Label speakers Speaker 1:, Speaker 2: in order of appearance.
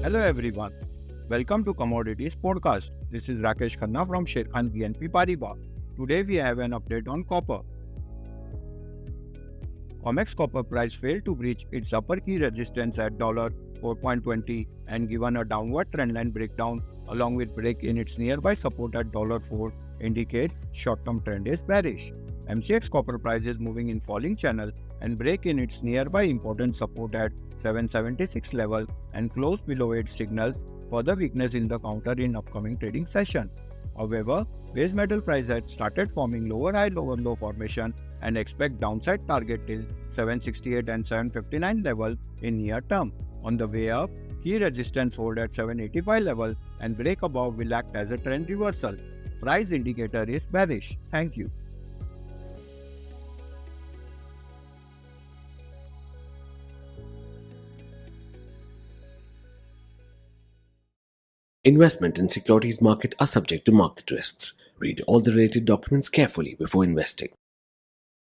Speaker 1: Hello everyone, welcome to Commodities Podcast. This is 𝗀𝗍𝗃 from Sharekhan BNP Paribas. Today we have an update on copper. COMEX copper price failed to breach its upper key resistance at $4.20 and given a downward trendline breakdown along with break in its nearby support at $4 indicates short-term trend is bearish. MCX copper price is moving in falling channel and break in its nearby important support at 776 level and close below it signals further weakness in the counter in upcoming trading session. However, base metal price has started forming lower high lower low formation and expect downside target till 768 and 759 level in near term. On the way up, key resistance hold at 785 level and break above will act as a trend reversal. Price indicator is bearish. Thank you.
Speaker 2: Investment in securities market are subject to market risks. Read all the related documents carefully before investing.